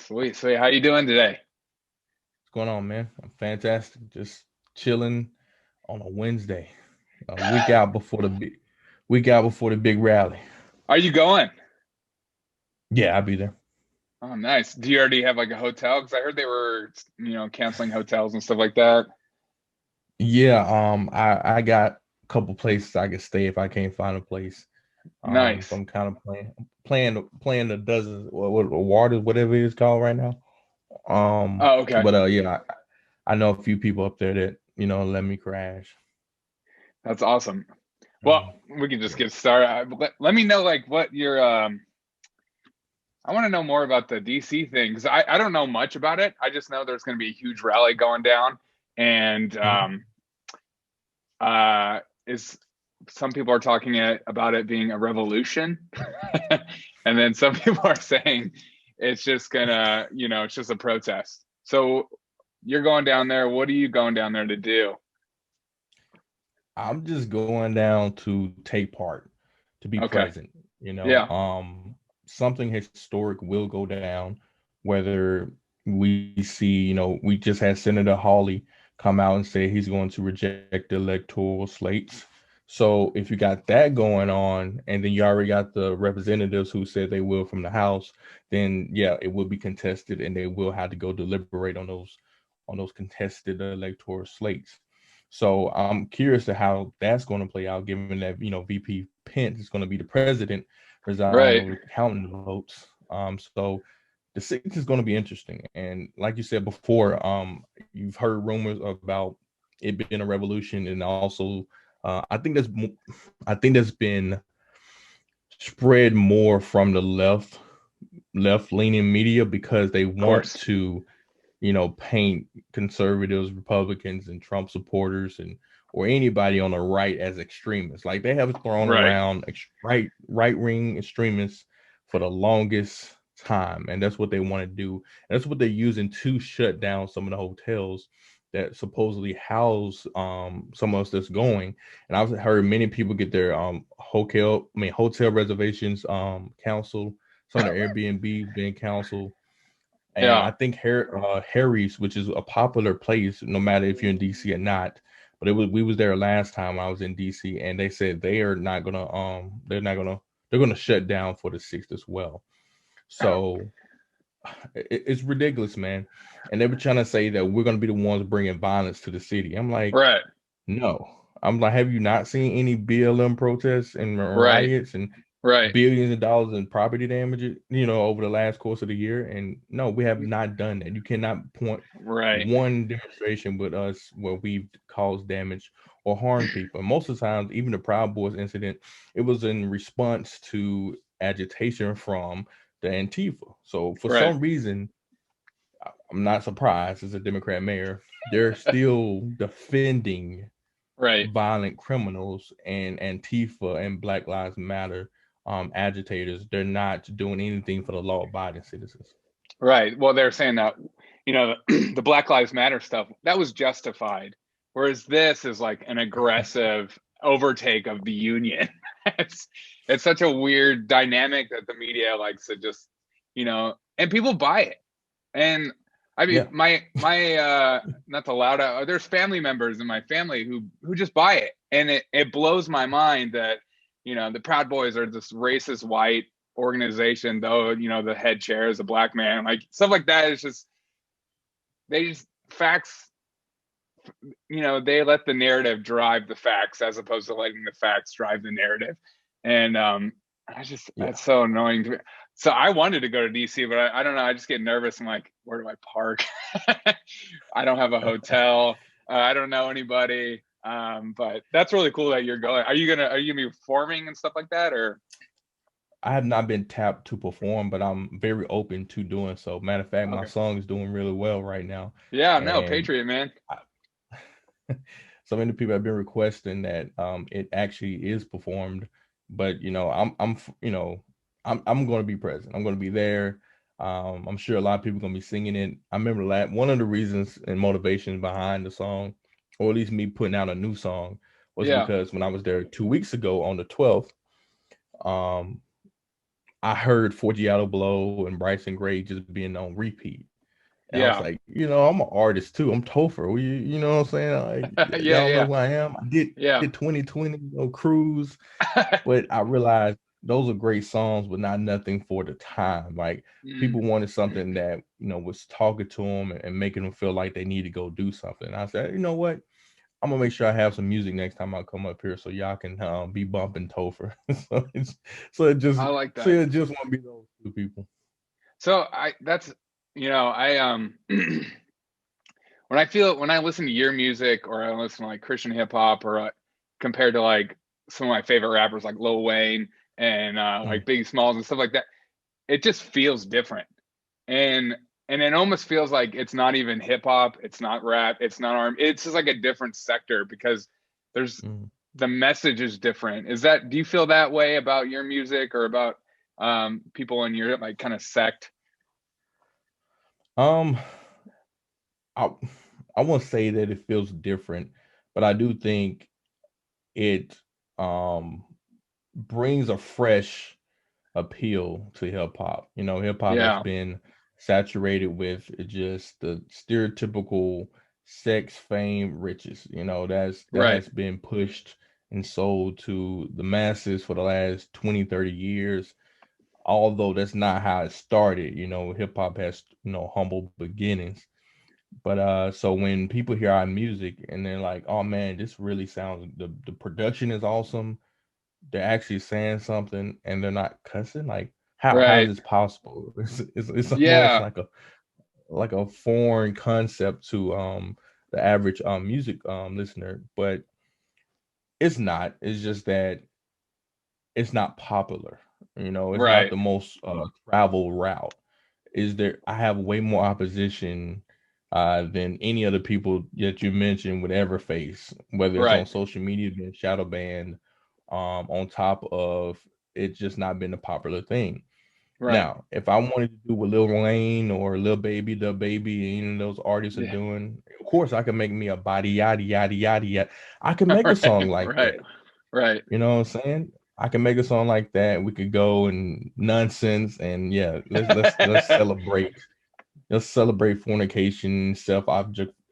Sweet, sweet. How you doing today? What's going on, man? I'm fantastic. Just chilling on a Wednesday, a week out before the big rally. Are you going? Yeah, I'll be there. Oh, nice. Do you already have like a hotel? Because I heard they were, canceling hotels and stuff like that. Yeah, I got a couple places I can stay if I can't find a place. So Nice. I'm kind of playing the dozens what waters, whatever it is called right now. Oh, okay. But yeah, I know a few people up there that let me crash. That's awesome. Well, Mhm. we can just Yeah. get started. Let me know like what your I want to know more about the DC thing because I don't know much about it. I just know there's going to be a huge rally going down, and Mhm. is some people are talking about it being a revolution, and then some people are saying it's just gonna, it's just a protest. So you're going down there. What are you going down there to do? I'm just going down to take part, to be Okay. present. Yeah. Something historic will go down, whether we see, we just had Senator Hawley come out and say he's going to reject the electoral slates. So if you got that going on, and then you already got the representatives who said they will from the House, then yeah, it will be contested, and they will have to go deliberate on those contested electoral slates. So I'm curious to how that's going to play out, given that VP Pence is going to be the president, presiding Right. over counting the votes. So the six is going to be interesting. And like you said before, you've heard rumors about it being a revolution, and also I think that's been spread more from the left leaning media because they Of want course. to paint conservatives, Republicans, and Trump supporters and or anybody on the right as extremists. Like they have thrown Right. around right wing extremists for the longest time, and that's what they want to do. And that's what they're using to shut down some of the hotels that supposedly house some of us that's going. And I've heard many people get their hotel reservations canceled, some of their Airbnb being canceled. And Yeah. I think Harry's, which is a popular place, no matter if you're in DC or not. But we was there last time I was in DC, and they said they're gonna shut down for the sixth as well. So it's ridiculous, man. And they were trying to say that we're gonna be the ones bringing violence to the city. I'm like, Right. no. I'm like, have you not seen any BLM protests and Right. riots and Right. billions of dollars in property damage, over the last course of the year? And no, we have not done that. You cannot point Right. one demonstration with us where we've caused damage or harmed people. And most of the times, even the Proud Boys incident, it was in response to agitation from the Antifa. So for Right. some reason, I'm not surprised as a Democrat mayor, they're still defending Right. violent criminals and Antifa and Black Lives Matter agitators. They're not doing anything for the law abiding citizens. Right. Well, they're saying that, the Black Lives Matter stuff, that was justified. Whereas this is like an aggressive overtake of the union. it's it's such a weird dynamic that the media likes to just, and people buy it. And I mean, Yeah. my not to loud out, there's family members in my family who just buy it. And it blows my mind that, the Proud Boys are this racist white organization, though, the head chair is a black man. Like stuff like that is just they just facts, they let the narrative drive the facts as opposed to letting the facts drive the narrative. And I just Yeah. that's so annoying to me. So I wanted to go to DC, but I don't know. I just get nervous. I'm like, where do I park? I don't have a hotel. I don't know anybody. But that's really cool that you're going. Are you gonna be performing and stuff like that, or I have not been tapped to perform, but I'm very open to doing so. Matter of fact, my okay? song is doing really well right now. Yeah, no, And Patriot man. I, so many people have been requesting that it actually is performed. But I'm going to be present. I'm going to be there. I'm sure a lot of people going to be singing it. I remember one of the reasons and motivations behind the song, or at least me putting out a new song, was Yeah. because when I was there 2 weeks ago on the 12th, um, I heard Forgiato Blow and Bryson Gray just being on repeat. And I was Yeah. like, I'm an artist too. I'm Topher. You know what I'm saying? Like, Yeah, y'all know yeah. who I am. I did 2020, cruise, Yeah. but I realized those are great songs, but not nothing for the time. Like Mm. people wanted something that was talking to them and making them feel like they need to go do something. And I said, you know what? I'm gonna make sure I have some music next time I come up here, so y'all can be bumping Topher. so it's so it just I like so that. it just won't be those two people. So I that's I when I listen to your music or I listen to like Christian hip hop or compared to like some of my favorite rappers like Lil Wayne and like Mm, Biggie Smalls and stuff like that, it just feels different. And it almost feels like it's not even hip hop, it's not rap, it's not R. It's just like a different sector because there's mm. the message is different. Do you feel that way about your music or about people in your like kind of sect? Um, I I won't say that it feels different, but I do think it um brings a fresh appeal to hip hop. Hip hop has Yeah, been saturated with just the stereotypical sex, fame, riches. That right, has been pushed and sold to the masses for the last 20, 30 years. Although that's not how it started. Hip hop has, humble beginnings. But so when people hear our music and they're like, "Oh man, this really sounds the production is awesome. They're actually saying something and they're not cussing. Like, how is right. this possible?" It's almost Yeah, like a foreign concept to the average music listener, but it's not. It's just that it's not popular. It's not right, the most travel route. I have way more opposition than any other people that you mentioned would ever face, whether it's on right, social media being shadow banned, on top of it just not been a popular thing. right. Now, if I wanted to do what Lil Wayne or Lil Baby, the Baby, and those artists are Yeah, doing, of course I can make me a body yada yada yada yada. I can make a right, song like right, that. right. You know what I'm saying? I can make a song like that. We could go and nonsense and yeah, let's celebrate. Let's celebrate fornication,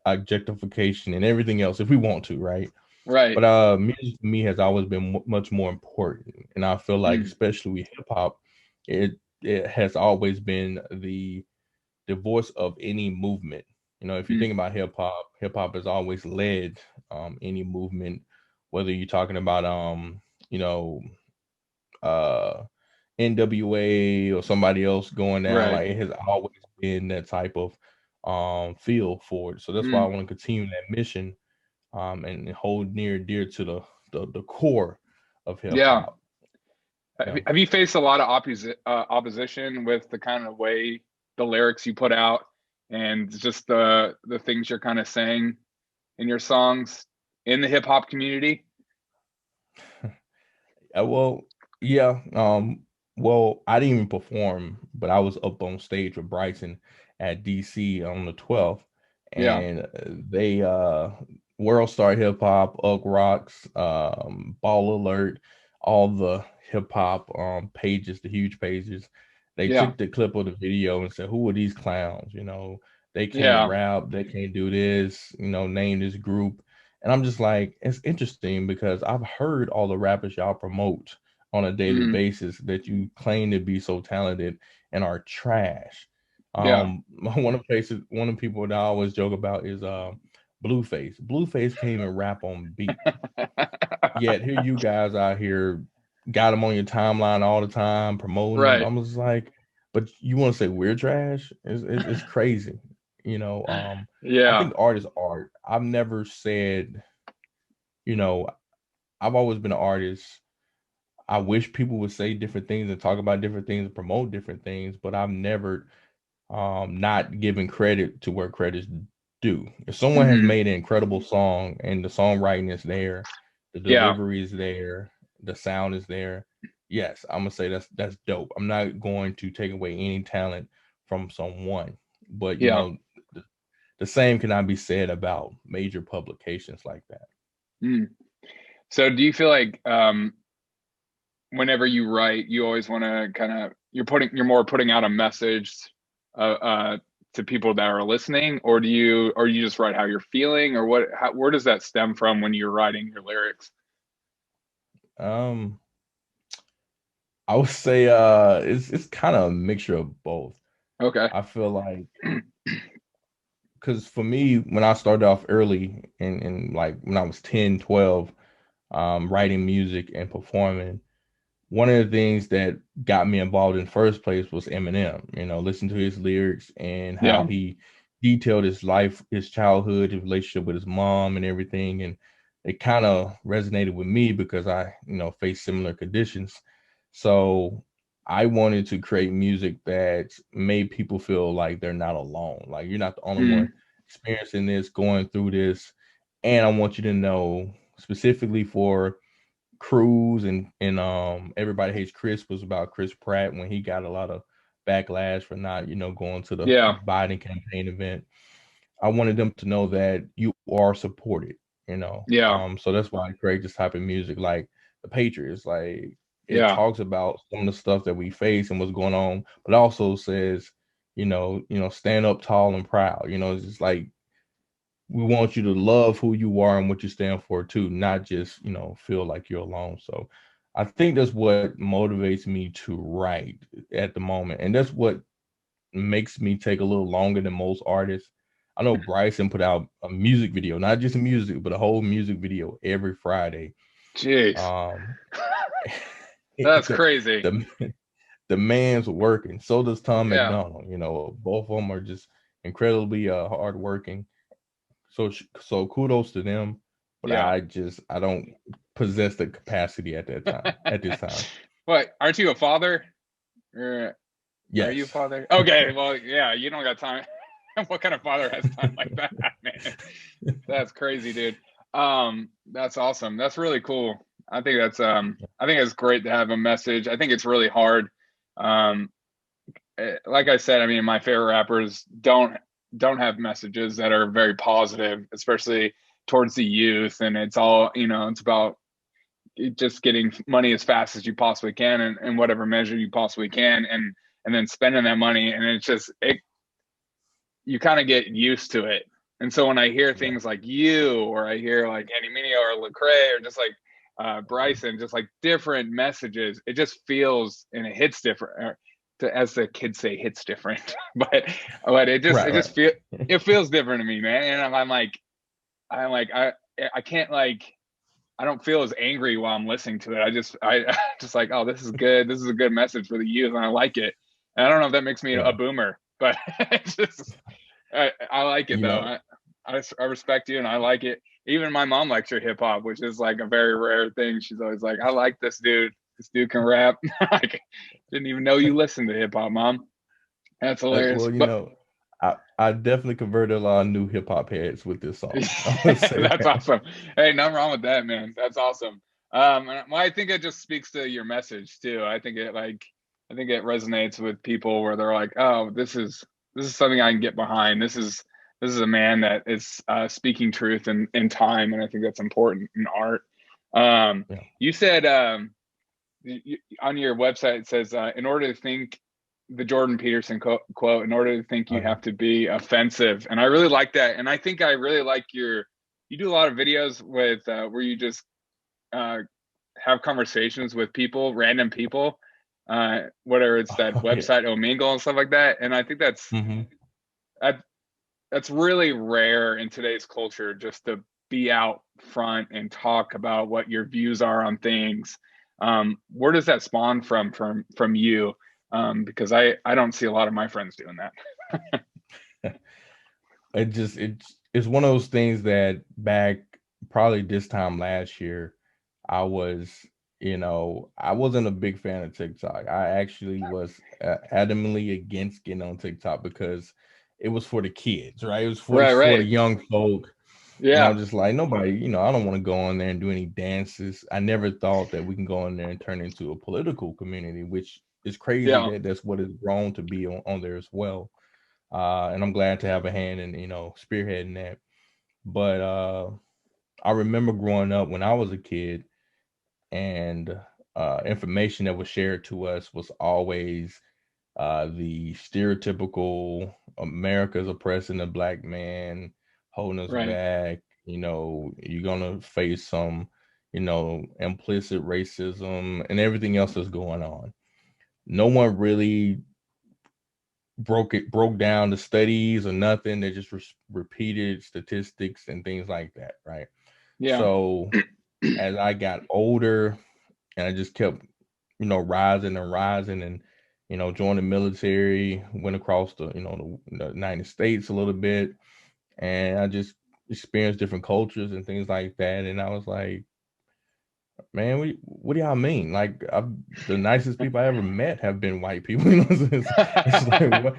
objectification, and everything else if we want to, right? Right. But music to me has always been much more important, and I feel like, Mm, especially with hip hop, it has always been the voice of any movement. If you mm, think about hip hop has always led any movement, whether you're talking about you know uh NWA or somebody else going down, right. like it has always been that type of feel for it. So that's why I Mm, want to continue that mission and hold near and dear to the core of hip yeah. hop. Have Yeah. you have you faced a lot of opposition with the kind of way the lyrics you put out and just the things you're kind of saying in your songs in the hip hop community? Well, yeah. Well, I didn't even perform, but I was up on stage with Bryson at DC on the 12th, Yeah, and they World Star Hip Hop, Ugg Rocks, Ball Alert, all the hip hop pages, the huge pages. They yeah, took the clip of the video and said, "Who are these clowns? They can't yeah. rap, they can't do this. Name this group." And I'm just like, it's interesting because I've heard all the rappers y'all promote on a daily Mm, basis that you claim to be so talented and are trash. yeah. One of the people that I always joke about is Blueface. Blueface can't even rap on beat. Yet here you guys out here got him on your timeline all the time, promoting him. Right. I'm just like, but you want to say we're trash? It's crazy. I Yeah. think art is art. I've never said, you know, I've always been an artist. I wish people would say different things and talk about different things and promote different things, but I've never not given credit to where credit's due. If someone has Hmm. made an incredible song and the songwriting is there, the Yeah. delivery is there, the sound is there, yes, I'm gonna say that's dope. I'm not going to take away any talent from someone, but Yeah. the same cannot be said about major publications like that. Mm. So do you feel like whenever you write, you always want to kind of you're more putting out a message to people that are listening, or you just write how you're feeling, or where does that stem from when you're writing your lyrics? Um, I would say it's kind of a mixture of both. Okay. I feel like because for me, when I started off early in like when I was 10, 12, writing music and performing, one of the things that got me involved in the first place was Eminem. Listen to his lyrics and how Yeah. he detailed his life, his childhood, his relationship with his mom and everything. And it kind of resonated with me because I, faced similar conditions. So I wanted to create music that made people feel like they're not alone. Like you're not the only one Mm. experiencing this, going through this. And I want you to know specifically for Cruise and Everybody Hates Chris was about Chris Pratt when he got a lot of backlash for not, going to the Yeah. Biden campaign event. I wanted them to know that you are supported, Yeah. So that's why I create this type of music like the Patriots. Like it Yeah. talks about some of the stuff that we face and what's going on, but also says, stand up tall and proud. It's just like we want you to love who you are and what you stand for too, not just, feel like you're alone. So I think that's what motivates me to write at the moment. And that's what makes me take a little longer than most artists. I know Bryson put out a music video, not just music, but a whole music video every Friday. Jeez. Um, That's the, crazy. the man's working. So does Tom Yeah. McDonald. Both of them are just incredibly hardworking. So kudos to them, but Yeah. I don't possess the capacity at this time. What, aren't you a father? Or are you a Yes. father? Okay, well, yeah, you don't got time. What kind of father has time like that, man? That's crazy, dude. That's awesome. That's really cool. I think it's great to have a message. I think it's really hard. Um, like I said, I mean, my favorite rappers don't have messages that are very positive, especially towards the youth. And it's all, it's about just getting money as fast as you possibly can, and whatever measure you possibly can, and then spending that money. And it's just you kind of get used to it. And so when I hear Yeah. things like you, or I hear like Andy Mineo or Lecrae, or just like Bryson, just like different messages, it just feels and it hits different. As the kids say, hits different. but Right, it right. just it feels different to me, man. And I can't like I don't feel as angry while I'm listening to it. I just like, oh, this is good. This is a good message for the youth, and I like it. And I don't know if that makes me a Yeah. boomer, but it's just I like it You though. know, I respect you, and I like it. Even my mom likes your hip hop, which is like a very rare thing. She's always like, I like this dude. This dude can rap. Like, didn't even know you listened to hip hop, mom. That's hilarious. well, But I definitely converted a lot of new hip hop heads with this song. I would say that's that. awesome. Hey, nothing wrong with that, man. That's awesome. Well, I think it just speaks to your message too. I think it resonates with people where they're like, oh, this is something I can get behind. This is a man that is speaking truth in time, and I think that's important in art. Yeah. You said on your website it says in order to think the Jordan Peterson quote, in order to think you Uh-huh. have to be offensive. And I really like that. And I think I really like you do a lot of videos with where you just uh, have conversations with people, random people, whether it's that Oh, yeah. website Omingle and stuff like that. And I think Hmm. that, that's really rare in today's culture, just to be out front and talk about what your views are on things. Where does that spawn from you? Because I don't see a lot of my friends doing that. It's one of those things that back probably this time last year, I was, I wasn't a big fan of TikTok. I actually was adamantly against getting on TikTok because it was for the kids, right? Right, It's for the right. young folk. And I Yeah, was just like, nobody, I don't want to go on there and do any dances. I never thought that we can go in there and turn into a political community, which is crazy yeah, that that's what it's grown to be on there as well. And I'm glad to have a hand in, spearheading that. But I remember growing up when I was a kid, and information that was shared to us was always the stereotypical America's oppressing the black man, holding us Right. back. You're gonna face some, implicit racism and everything else that's going on. No one really broke down the studies or nothing. They just repeated statistics and things like that, right? Yeah. So as I got older and I just kept, rising and rising and, joined the military, went across the United States a little bit, and I just experienced different cultures and things like that. And I was like, man, what do y'all mean? Like, the nicest people I ever met have been white people. It's like, what?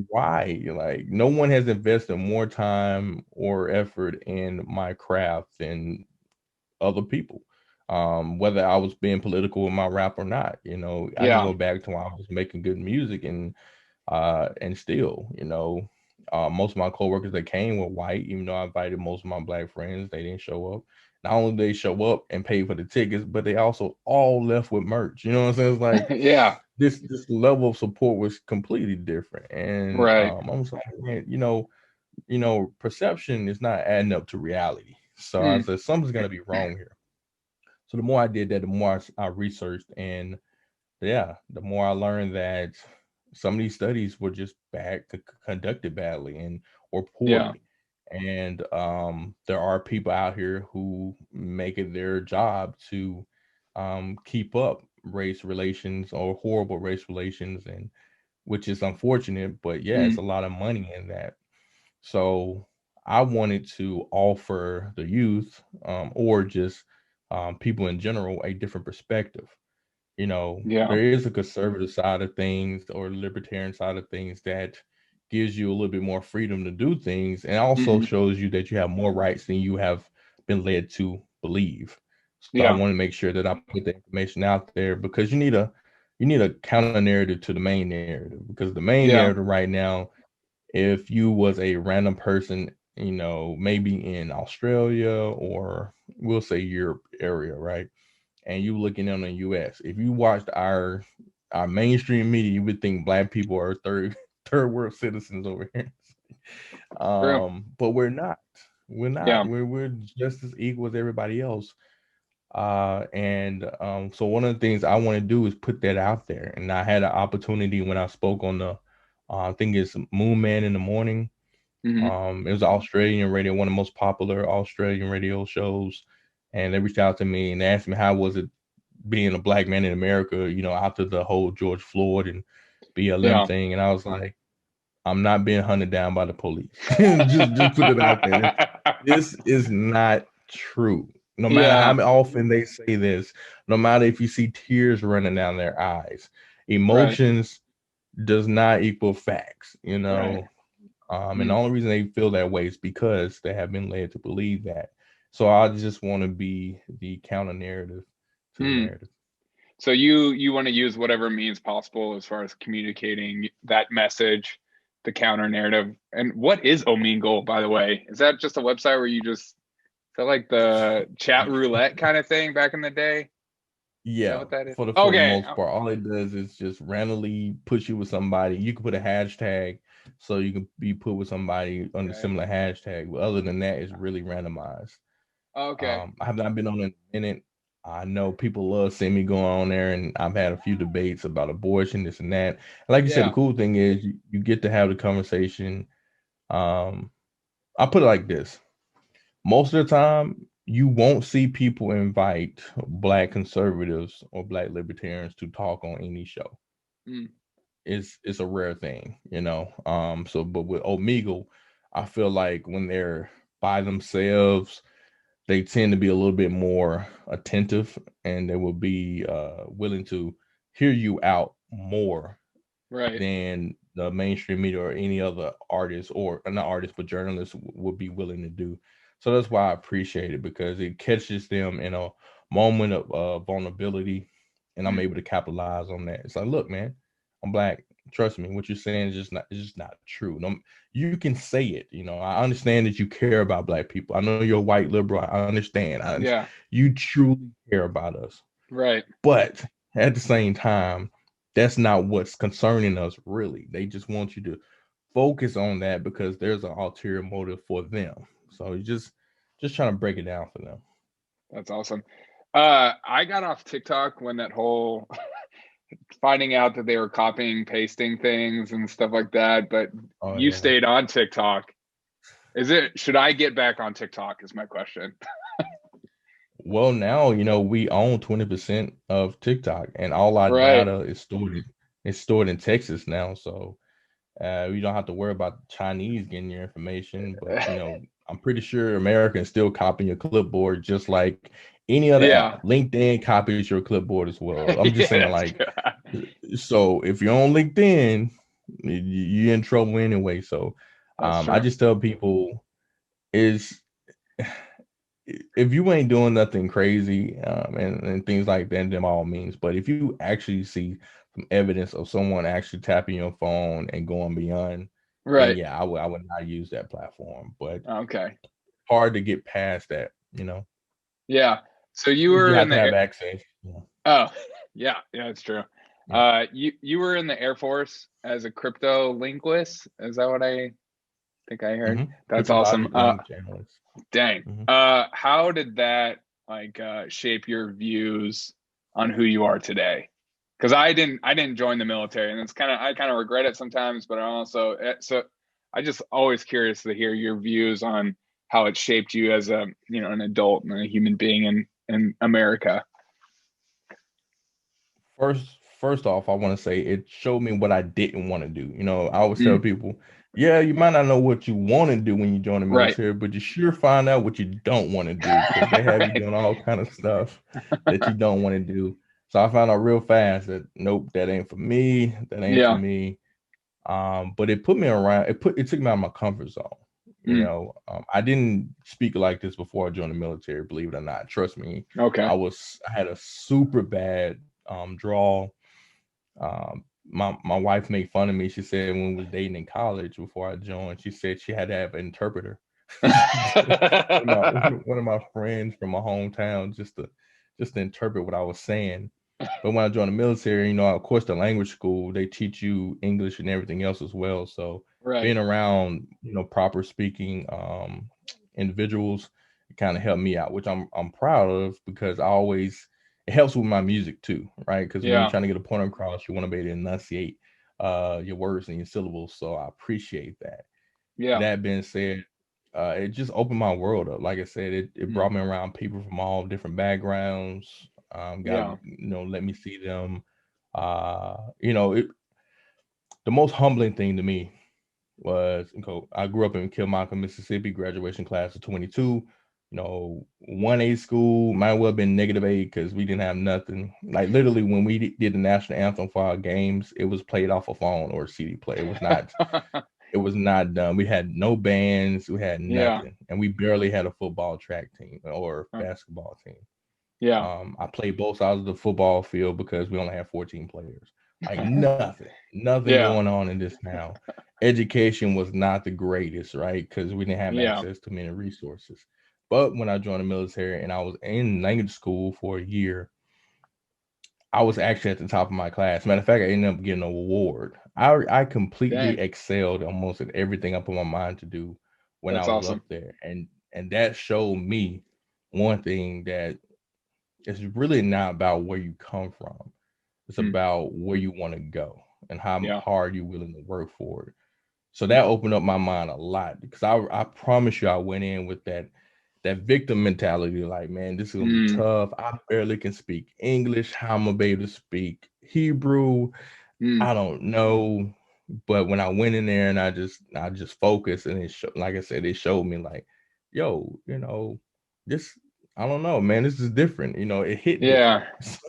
Why? Like, no one has invested more time or effort in my craft than other people. Whether I was being political in my rap or not, I can Yeah. go back to when I was making good music and still, most of my coworkers that came were white, even though I invited most of my black friends, they didn't show up. Not only did they show up and pay for the tickets, but they also all left with merch. You know what I'm saying? It's like Yeah. this level of support was completely different. And Right. I was like, man, perception is not adding up to reality. So I Mm. said, something's gonna be wrong here. So the more I did that, the more I researched, and yeah, the more I learned that some of these studies were just conducted badly and or Yeah. poorly. And there are people out here who make it their job to keep up race relations or horrible race relations, and which is unfortunate. But yeah, it's Mm. a lot of money in that. So I wanted to offer the youth, or just people in general, a different perspective. Yeah. There is a conservative side of things or libertarian side of things that gives you a little bit more freedom to do things and also Hmm. shows you that you have more rights than you have been led to believe. So I Yeah. want to make sure that I put the information out there because you need a counter narrative to the main narrative, because the main Yeah. narrative right now, if you was a random person, maybe in Australia or we'll say Europe area, right? And you looking in the US, if you watched our mainstream media, you would think black people are third world citizens over here. True. But we're not. We're not. Yeah. We're just as equal as everybody else. And so one of the things I want to do is put that out there. And I had an opportunity when I spoke on the I think it's Moon Man in the Morning. Hmm. It was Australian radio, one of the most popular Australian radio shows. And they reached out to me and asked me how was it being a black man in America, after the whole George Floyd and BLM Yeah. thing. And I was like, I'm not being hunted down by the police. just put it out there. This is not true. No matter how Yeah. often they say this, no matter if you see tears running down their eyes, Right. emotions does not equal facts, Right. and the Mm. only reason they feel that way is because they have been led to believe that. So I just want to be the counter narrative to the Mm. narrative. So you want to use whatever means possible as far as communicating that message, the counter narrative. And what is Omegle, by the way? Is that just a website where you just, is that like the chat roulette kind of thing back in the day? Is that Yeah, what that is? for the Okay. most part, all it does is just randomly put you with somebody. You can put a hashtag, so you can be put with somebody under Okay. similar hashtag. But other than that, it's really randomized. Okay. I have not been on it in a minute. I know people love seeing me going on there, and I've had a few debates about abortion, this and that. Like you said, the Yeah. cool thing is you get to have the conversation. Um, I put it like this: most of the time, you won't see people invite black conservatives or black libertarians to talk on any show. Mm. It's a rare thing, So, but with Omegle, I feel like when they're by themselves, they tend to be a little bit more attentive, and they will be willing to hear you out more Right. than the mainstream media or any other artist, or not artist but journalists would be willing to do. So that's why I appreciate it, because it catches them in a moment of vulnerability, and I'm Mm. able to capitalize on that. It's like, look, man, I'm black. Trust me, what you're saying is just not true. No, you can say it. I understand that you care about black people. I know you're a white liberal. I understand. Yeah. You truly care about us. Right. But at the same time, that's not what's concerning us really. They just want you to focus on that because there's an ulterior motive for them. So you just trying to break it down for them. That's awesome. I got off TikTok when that whole finding out that they were copying, pasting things and stuff like that. But Oh you yeah. stayed on TikTok. Should I get back on TikTok? Is my question. Well, now we own 20% of TikTok, and all our Right. data is stored in Texas now. So you don't have to worry about the Chinese getting your information. But I'm pretty sure Americans still copy your clipboard just like any other Yeah. app. LinkedIn copies your clipboard as well. I'm just Yeah, saying, that's like, good. so if you're on LinkedIn, you're in trouble anyway. So That's I true. just tell people is if you ain't doing nothing crazy and things like that, then by all means. But if you actually see some evidence of someone actually tapping your phone and going beyond, then Right. yeah, I would not use that platform. But Okay. hard to get past that. Yeah. So you You were have in to the have air. access. Yeah. Oh, yeah. Yeah, it's true. Yeah. You were in the Air Force as a crypto linguist. Is that what I think I heard? That's awesome. Cryptologic language analyst. Dang. Hmm. How did that like shape your views on who you are today? Because I didn't join the military, and I kind of regret it sometimes, but I also I just always curious to hear your views on how it shaped you as a an adult and a human being in America. First off, I want to say it showed me what I didn't want to do. I always tell Mm, people, yeah, you might not know what you want to do when you join the right. military, but you sure find out what you don't want to do because they have you Right. doing all kind of stuff that you don't want to do. So I found out real fast that nope, that ain't for me. That ain't for Yeah. me. But it put me around. It took me out of my comfort zone. Mm, I didn't speak like this before I joined the military. Believe it or not, trust me, okay. I had a super bad draw. My wife made fun of me. She said when we was dating in college before I joined, she said she had to have an interpreter. One of my friends from my hometown just to interpret what I was saying. But when I joined the military, of course, the language school they teach you English and everything else as well. So Right. being around proper speaking individuals, it kind of helped me out, which I'm proud of because it helps with my music too, right? Because when you're Yeah. trying to get a point across, you want to be able to enunciate your words and your syllables. So I appreciate that. Yeah. That being said, it just opened my world up. Like I said, it Mm, brought me around people from all different backgrounds. Got yeah. let me see them. The most humbling thing to me was I grew up in Kilmichael, Mississippi, graduation class of 22. 1A school might well have been -8 because we didn't have nothing. Like literally, when we did the national anthem for our games, it was played off a phone or a CD player. It was not done. We had no bands, we had Yeah. nothing, and we barely had a football track team or Uh, basketball team. yeah. I played both sides of the football field because we only had 14 players. Like nothing Yeah. going on in this now. Education was not the greatest, right? Because we didn't have Yeah. access to many resources. But when I joined the military and I was in language school for a year, I was actually at the top of my class. Matter of fact, I ended up getting an award. I completely Dang. excelled almost at everything I put my mind to do when I That's was awesome. up there, and that showed me one thing that it's really not about where you come from. It's Mm, about where you want to go and how yeah. hard you're willing to work for it. So that opened up my mind a lot because I promise you I went in with that victim mentality, like, man, this is gonna be Mm, tough. I barely can speak English. How am I gonna be able to speak Hebrew? mm, I don't know. But when I went in there and I just focused and like I said, it showed me like, yo, this I don't know, man, this is different. It hit different.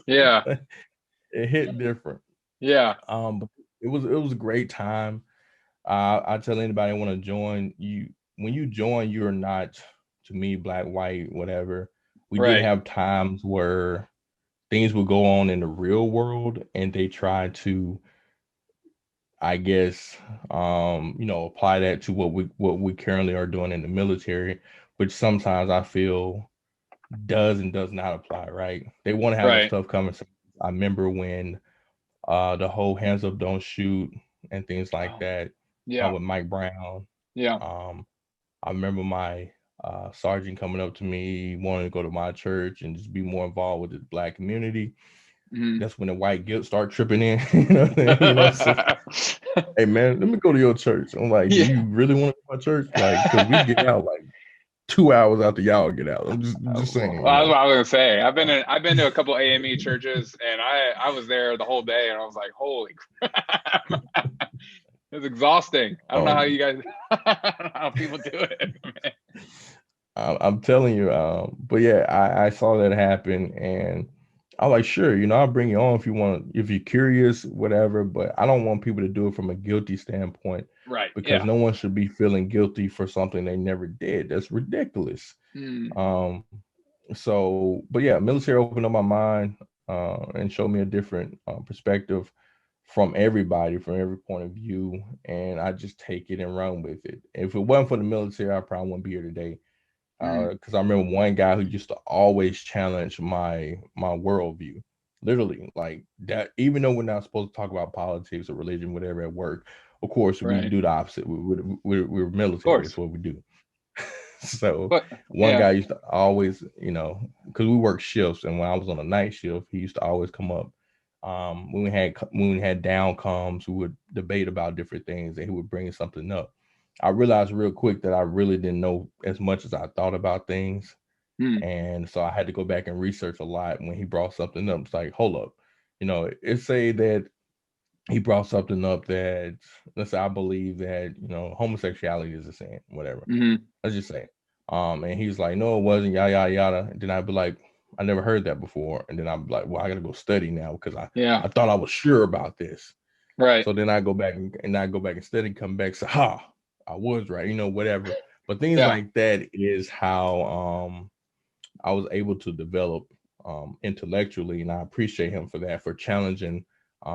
yeah. Yeah. It hit different. Yeah. But it was a great time. I tell anybody want to join you. When you join, you're not, to me, black, white, whatever. We did Right. have times where things would go on in the real world, and they try to, I guess, apply that to what we currently are doing in the military, which sometimes I feel does and does not apply. Right? They want to have us Right. tough coming. I remember when the whole hands up, don't shoot, and things like Oh, that. yeah, With Mike Brown. yeah. Um, I remember my sergeant coming up to me, wanting to go to my church and just be more involved with the black community. Mhm. That's when the white guilt start tripping in. You know what I'm saying? You know, so, hey man, let me go to your church. I'm like, do Yeah. you really want to go to my church? Like, because we get out like 2 hours after y'all get out. I'm just saying, Well, you that's know. what I was gonna say. I've been to a couple AME churches, and I was there the whole day, and I was like, holy crap, it's exhausting. I don't know how Um, you guys, I don't know how people do it, man. I'm telling you. But yeah, I saw that happen, and I'm like, sure, I'll bring you on if you want, if you're curious, whatever. But I don't want people to do it from a guilty standpoint, Right? because Yeah. no one should be feeling guilty for something they never did. That's ridiculous. Mm, Um, so, but yeah, military opened up my mind and showed me a different perspective from everybody, from every point of view, and I just take it and run with it. If it wasn't for the military, I probably wouldn't be here today. mm, Because I remember one guy who used to always challenge my worldview, literally like that. Even though we're not supposed to talk about politics or religion, whatever, at work, of course we right. do the opposite. We're Of military. That's course. what we do. So But one yeah. guy used to always, because we work shifts, and when I was on a night shift, he used to always come up. When we had down comes, we would debate about different things, and he would bring something up. I realized real quick that I really didn't know as much as I thought about things, Mm, and so I had to go back and research a lot. When he brought something up, it's like, hold up, it say that he brought something up that, let's say, I believe that homosexuality is a sin, whatever. mm, Let's just say. And he's like, no, it wasn't, yada yada yada. And then I'd be like, I never heard that before. And then I'm like, well, I gotta go study now because I, yeah. I thought I was sure about this. Right. So then I go back and I go back and study, come back, say, ha, I was right, whatever. But things Yeah. like that is how I was able to develop intellectually, and I appreciate him for that, for challenging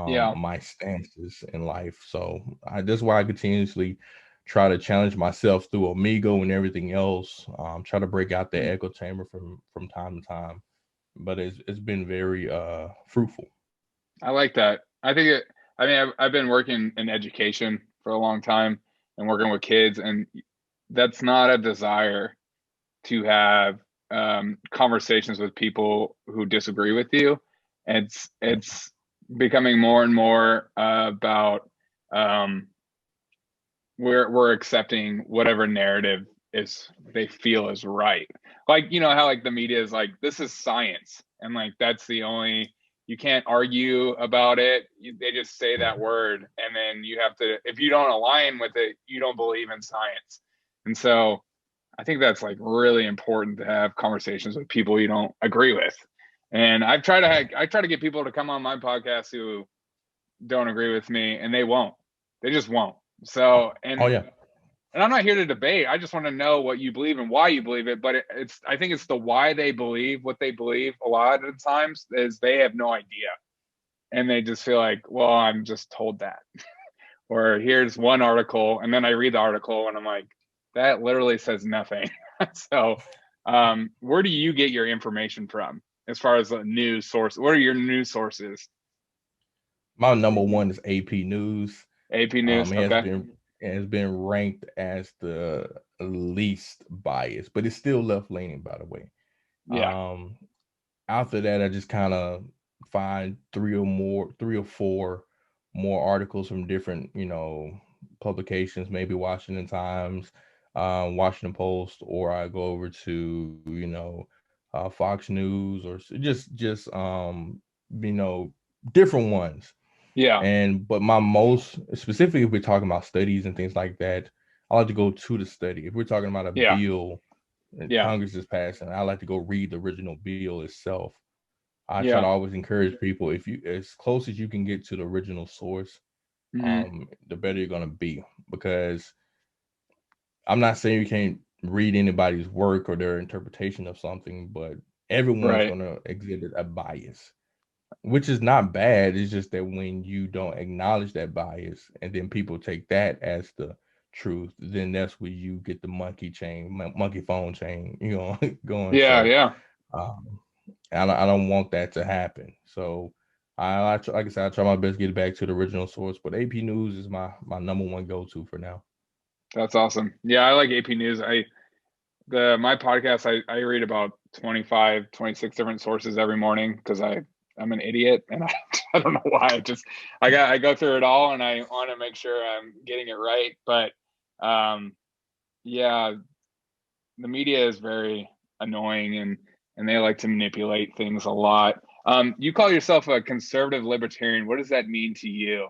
Yeah. my stances in life. So that's why I continuously try to challenge myself through Amigo and everything else. Try to break out the Mm, echo chamber from time to time, but it's been very fruitful. I like that. I think it. I mean, I've been working in education for a long time and working with kids, and that's not a desire to have conversations with people who disagree with you. It's becoming more and more about um, we're accepting whatever narrative is they feel is right. Like how like the media is like this is science, and like that's the only you can't argue about it. They just say that word, and then you have to if you don't align with it, you don't believe in science. And so I think that's like really important to have conversations with people you don't agree with. And I try to get people to come on my podcast who don't agree with me, and they won't. They just won't. So Oh yeah. and I'm not here to debate. I just want to know what you believe and why you believe it. But it's I think it's the why they believe what they believe. A lot of the times is they have no idea, and they just feel like, well, I'm just told that. Or here's one article, and then I read the article, and I'm like, that literally says nothing. So, where do you get your information from as far as a news source? What are your news sources? My number one is AP News. AP News. It has Okay. been ranked as the least biased, but it's still left leaning, by the way. Yeah. Um, After that, I just kind of find three or four more articles from different, publications, maybe Washington Times, Washington Post, or I go over to, Fox News, or you know, different ones. Yeah. But my most specifically, if we're talking about studies and things like that, I like to go to the study. If we're talking about a Yeah. bill that Yeah. Congress is passing, I like to go read the original bill itself. I try to Yeah. always encourage people, if you as close as you can get to the original source, Hmm. the better you're gonna be. Because I'm not saying you can't read anybody's work or their interpretation of something, but everyone's Right. gonna exhibit a bias, which is not bad. It's just that when you don't acknowledge that bias and then people take that as the truth, then that's where you get the monkey phone chain, going. Yeah. So Yeah. um, I don't want that to happen. So Like I said, I try my best to get back to the original source, but AP News is my number one go to for now. That's awesome. Yeah, I like AP News. My podcast, I read about 25, 26 different sources every morning because I'm an idiot and I don't know why. I go through it all and I want to make sure I'm getting it right. But yeah, the media is very annoying and they like to manipulate things a lot. You call yourself a conservative libertarian. What does that mean to you?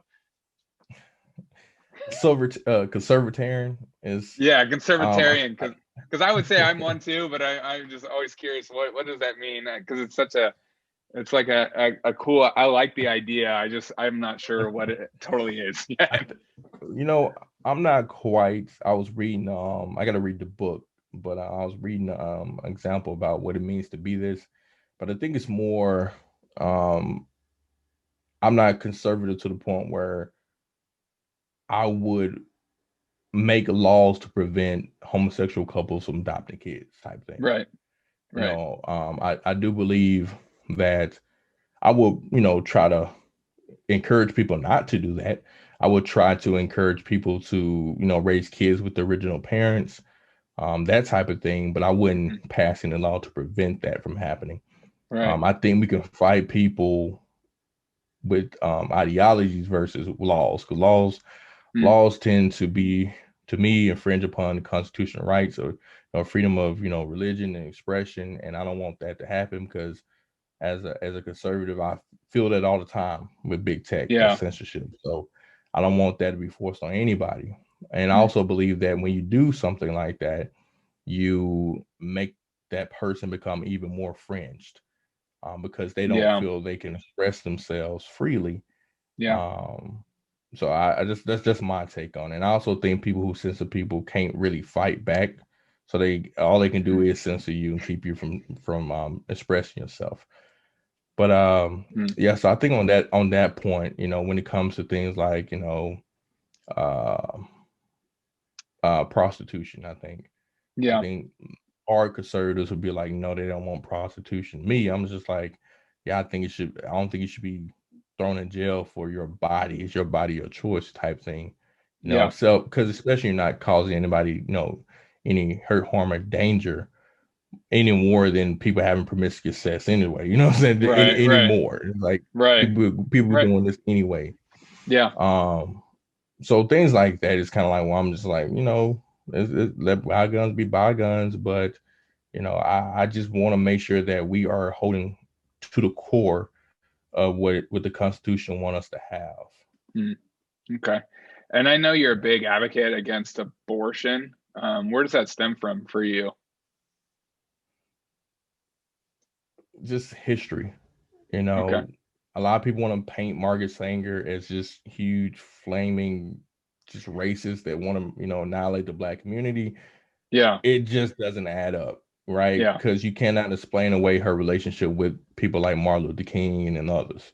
So, conservatarian is Yeah, um conservatarian, because I would say I'm one too, but I'm just always curious what does that mean? Because it's like a cool. I like the idea. I'm not sure what it totally is I, yet. you know, I'm not quite. I was reading. I got to read the book, but I was reading an example about what it means to be this. But I think it's more. Um, I'm not conservative to the point where I would make laws to prevent homosexual couples from adopting kids, type thing. Right, You right. know, I do believe that I will, try to encourage people not to do that. I would try to encourage people to, raise kids with the original parents, that type of thing. But I Mm, wouldn't pass any law to prevent that from happening. right. I think we can fight people with ideologies versus laws, because Mm, laws tend to be, to me, infringe upon the constitutional rights or freedom of religion and expression, and I don't want that to happen because as a conservative, I feel that all the time with big tech and yeah. censorship. So I don't want that to be forced on anybody. And I Mm, also believe that when you do something like that, you make that person become even more fringed, because they don't yeah. feel they can express themselves freely. Yeah. Um, so I just that's just my take on it. And I also think people who censor people can't really fight back. So all they can do Mm, is censor you and keep you from expressing yourself. But mm, yeah, so I think on that point, when it comes to things like, uh, prostitution, I yeah. think hard conservatives would be like, no, they don't want prostitution. Me, I'm just like, yeah, I don't think you should be thrown in jail for your body. It's your body, your choice type thing. Yeah. So because especially you're not causing anybody, any hurt, harm, or danger any more than people having promiscuous sex anyway. You know what I'm saying? Right, Any right, more. Like right, people right. doing this anyway. Yeah. Um, so things like that is kind of like, well, I'm just like, let bygones be bygones, but I just want to make sure that we are holding to the core of what the Constitution want us to have. Mm, okay. And I know you're a big advocate against abortion. Where does that stem from for you? Just history, Okay. a lot of people want to paint Margaret Sanger as just huge, flaming, just racist that want to, annihilate the black community. Yeah. It just doesn't add up, right? Yeah. Because you cannot explain away her relationship with people like Martin Luther King and others.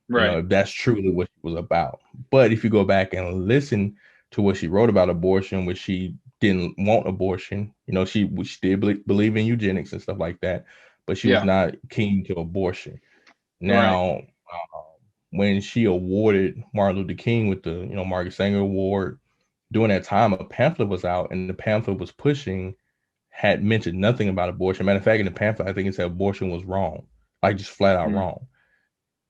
Right. If that's truly what she was about. But if you go back and listen to what she wrote about abortion, which she didn't want abortion, she did believe in eugenics and stuff like that, but she was Yeah. not keen to abortion. Right. Now, when she awarded Martin Luther King with the Margaret Sanger Award, during that time a pamphlet was out, and the pamphlet was pushing had mentioned nothing about abortion. Matter of fact, in the pamphlet, I think it said abortion was wrong, like just flat out Mm, wrong.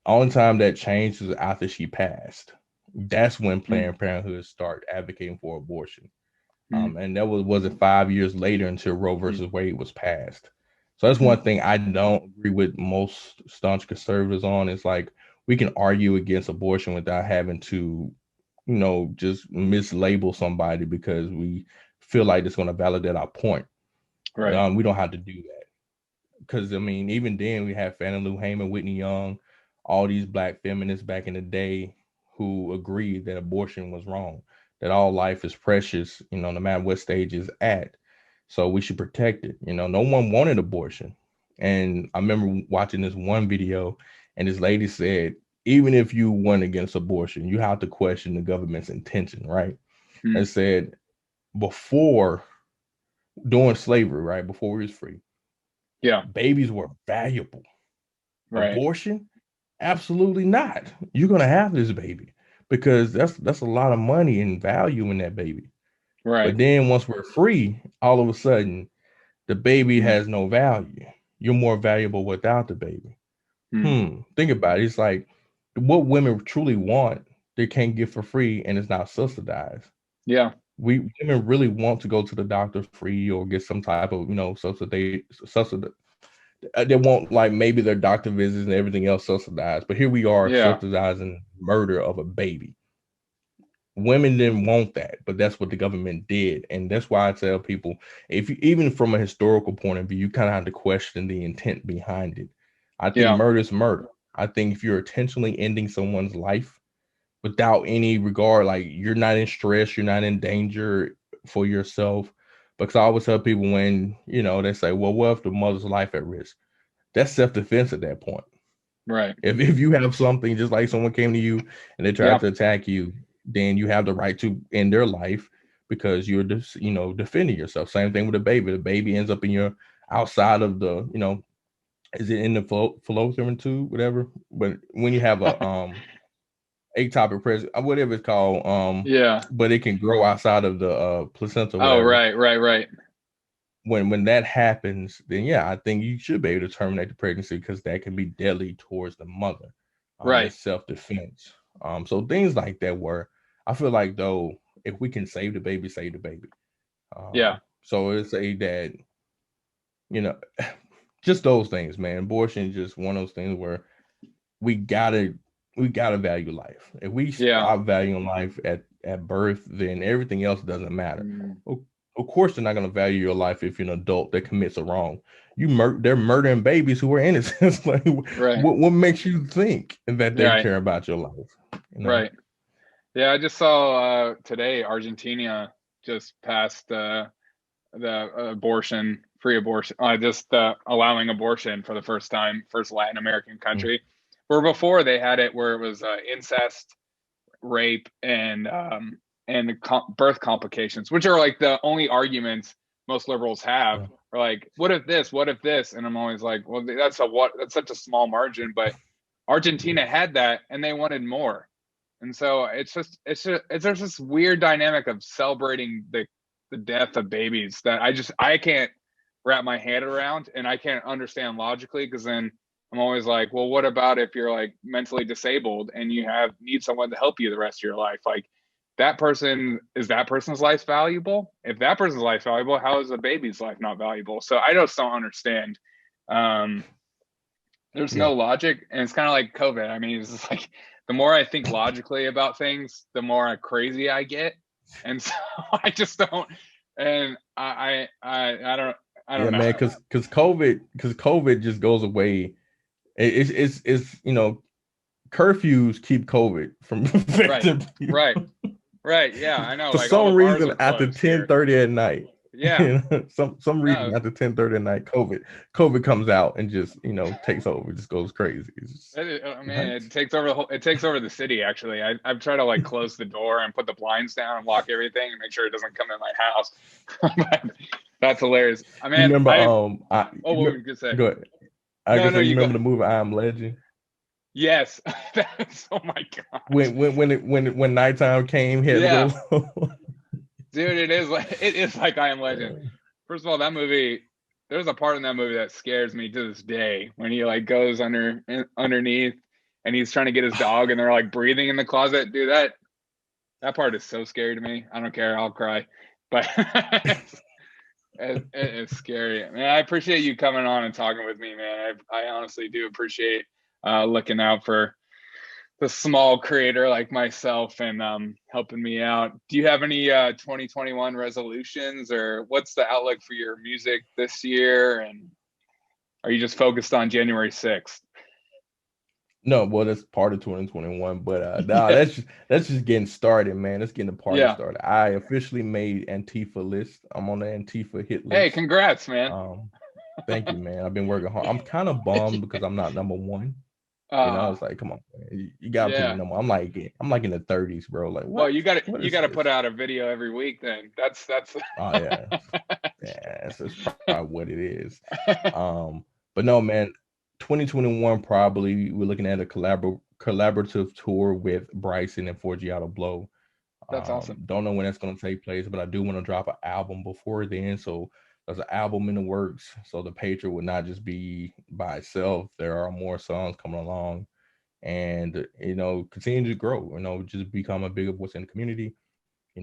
Only time that changed was after she passed. That's when mm, Planned Parenthood started advocating for abortion. mm, And that wasn't 5 years later until Roe mm, versus Wade was passed. So that's mm. one thing I don't agree with most staunch conservatives on. Is like we can argue against abortion without having to, just mislabel somebody because we feel like it's going to validate our point. Right. We don't have to do that because I mean, even then we had Fannie Lou Hamer, Whitney Young, all these black feminists back in the day who agreed that abortion was wrong, that all life is precious, no matter what stage it's at. So we should protect it. No one wanted abortion. And I remember watching this one video, and this lady said, even if you went against abortion, you have to question the government's intention, right? Mm, And said before during slavery, right? Before we was free, yeah. babies were valuable. Right. Abortion, Absolutely not. You're gonna have this baby because that's a lot of money and value in that baby. Right. But then once we're free, all of a sudden the baby Mm. has no value. You're more valuable without the baby. Mm. Think about it. It's like what women truly want, they can't get for free and it's not subsidized. Yeah. Women really want to go to the doctor free or get some type of, subsidy. They want like maybe their doctor visits and everything else subsidized. But here we are Yeah. subsidizing murder of a baby. Women didn't want that, but that's what the government did. And that's why I tell people, if you, even from a historical point of view, you kind of have to question the intent behind it. I think Yeah. murder is murder. I think if you're intentionally ending someone's life without any regard, like you're not in stress, you're not in danger for yourself. Because I always tell people when, they say, well, what if the mother's life at risk? That's self-defense at that point. Right. If you have something, just like someone came to you and they tried Yeah. to attack you, then you have the right to end their life because you're just, defending yourself. Same thing with a baby. The baby ends up in your outside of the, is it in the fallopian tube, whatever. But when you have a ectopic pregnancy, whatever it's called, Yeah. but it can grow outside of the placenta, Oh, whatever. right. Right. Right. When that happens, then yeah, I think you should be able to terminate the pregnancy because that can be deadly towards the mother. Right. It's self-defense. So things like that where I feel like though, if we can save the baby, save the baby. Yeah. So it's a that, you know, just those things, man. Abortion is just one of those things where we gotta value life. If we Yeah. stop valuing life at birth, then everything else doesn't matter. Mm. Of course, they're not gonna value your life if you're an adult that commits a wrong. They're murdering babies who are innocent. Like, Right. what makes you think that they Right. care about your life? Right. Yeah. I just saw today Argentina just passed the abortion free abortion, just allowing abortion for the first time, first Latin American Mm, country. Where before they had it where it was incest, rape, and birth complications, which are like the only arguments most liberals have. yeah, Are like, what if this? What if this? And I'm always like, well, that's such a small margin. But Argentina yes, had that, and they wanted more. And so there's this weird dynamic of celebrating the death of babies that I can't wrap my head around, and I can't understand logically, because then I'm always like, well, what about if you're like mentally disabled and you need someone to help you the rest of your life? Like, that person's life valuable? If that person's life valuable, how is a baby's life not valuable? So I just don't understand. Um, there's yeah, no logic, and it's kind of like COVID. I mean, it's just like the more I think logically about things, the more crazy I get, and so I just don't. And I yeah, don't know. man. Because COVID just goes away. It's curfews keep COVID from Right, affecting people. right, right. Yeah, I know. For Like all the some bars reason are after closed here. 10:30 at night. Yeah, Some reason no, after 10:30 at night, COVID comes out and just takes over, just goes crazy. It's just, I mean, what? it takes over the whole. It takes over the city. Actually, I've tried to like close the door and put the blinds down and lock everything and make sure it doesn't come in my house. That's hilarious. I You mean, remember oh, what were you gonna say? go ahead. I No, guess no, you you go. remember the movie I Am Legend? Yes, that's. Oh my gosh. When nighttime came, he had to Yeah, go. dude, it is like I Am Legend. First of all, that movie. There's a part in that movie that scares me to this day when he like goes underneath and he's trying to get his dog and they're like breathing in the closet. Dude, that part is so scary to me. I don't care. I'll cry. But it's scary. Man, I appreciate you coming on and talking with me, man. I honestly do appreciate looking out for the small creator like myself and helping me out. Do you have any 2021 resolutions, or what's the outlook for your music this year? And are you just focused on January 6th? No, well, that's part of 2021, but nah, Yeah. that's just getting started, man. That's getting the party Yeah. started. I officially made Antifa list. I'm on the Antifa hit Hey, list. congrats, man. Um, Thank you, man. I've been working hard. I'm kind of bummed because I'm not number one. uh It's like, come on, man. You gotta put me yeah. number. I'm like in the 30s, bro. Like, Well, what? you got to What you is got to put this? out a video every week then. That's Oh yeah, yeah. That's probably what it is. But no, man. 2021, probably we're looking at a collaborative tour with Bryson and Forgiato Blow. That's awesome. Don't know when that's going to take place, but I do want to drop an album before then. So there's an album in the works. So the Patriot would not just be by itself. There are more songs coming along, and continue to grow. Just become a bigger voice in the community.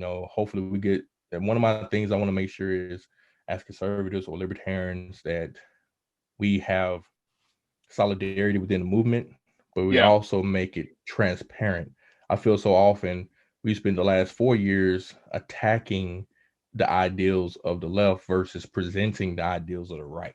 Hopefully we get. And one of my things I want to make sure is, as conservatives or libertarians, that we have solidarity within the movement, but we Yeah. also make it transparent. I feel so often we spent the last 4 years attacking the ideals of the left versus presenting the ideals of the right.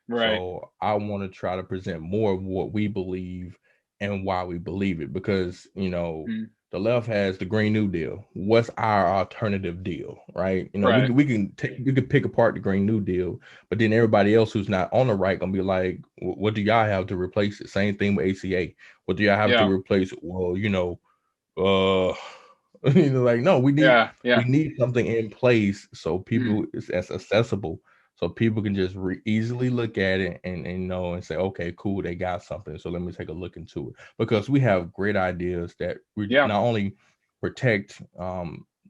Right. So I want to try to present more of what we believe and why we believe it, because Mm. the left has the Green New Deal. What's our alternative deal, right? Right. We can pick apart the Green New Deal, but then everybody else who's not on the right gonna be like, what do y'all have to replace it? Same thing with ACA. What do y'all have to Yeah. replace it? Well, uh like, no, we Yeah. Yeah. need something in place so Mm. people it's as accessible, so people can just easily look at it and know and say, okay, cool, they got something, so let me take a look into it, because we have great ideas that we Yeah. not only protect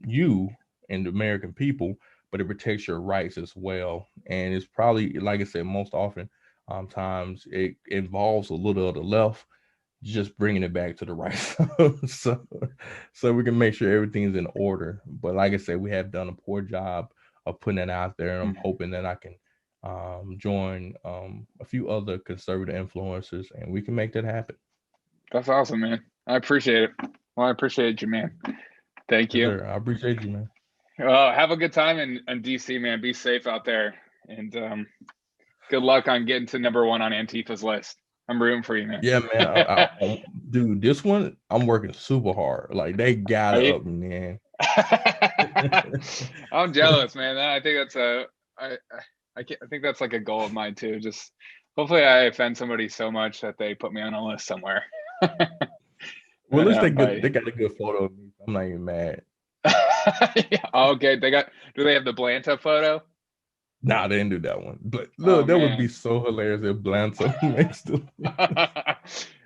you and the American people, but it protects your rights as well. And it's probably, like I said, most often times it involves a little of the left, just bringing it back to the right. so so we can make sure everything's in order. But like I said, we have done a poor job of putting it out there, and I'm Mm. hoping that I can join a few other conservative influencers, and we can make that happen. That's awesome, man. I appreciate it. Well, I appreciate you, man. Thank Yes, you. sir. I appreciate you, man. Have a good time in DC, man. Be safe out there, and good luck on getting to #1 on Antifa's list. I'm rooting for you, man. Yeah, man. Dude, this one I'm working super hard. Like, they got Are it you? up, man. I'm jealous, man. I think that's I think that's like a goal of mine too. Just hopefully I offend somebody so much that they put me on a list somewhere. Well, at least But they got a good photo of me. I'm not even mad. yeah, okay, do they have the Blanta photo? Nah, they didn't do that one. But Oh look, that would be man. so hilarious if Blanto makes the.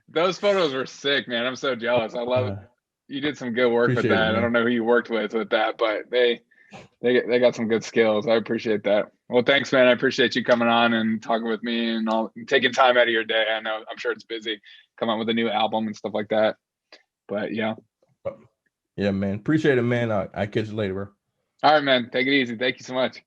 Those photos were sick, man. I'm so jealous. I love it. Uh, You did some good work with Appreciate it, that. I man. don't know who you worked with that, but they got some good skills. I appreciate that. Well, thanks, man. I appreciate you coming on and talking with me and all taking time out of your day. I know I'm sure it's busy, come out with a new album and stuff like that. But yeah. Yeah, man. Appreciate it, man. I catch you later, bro. All right, man. Take it easy. Thank you so much.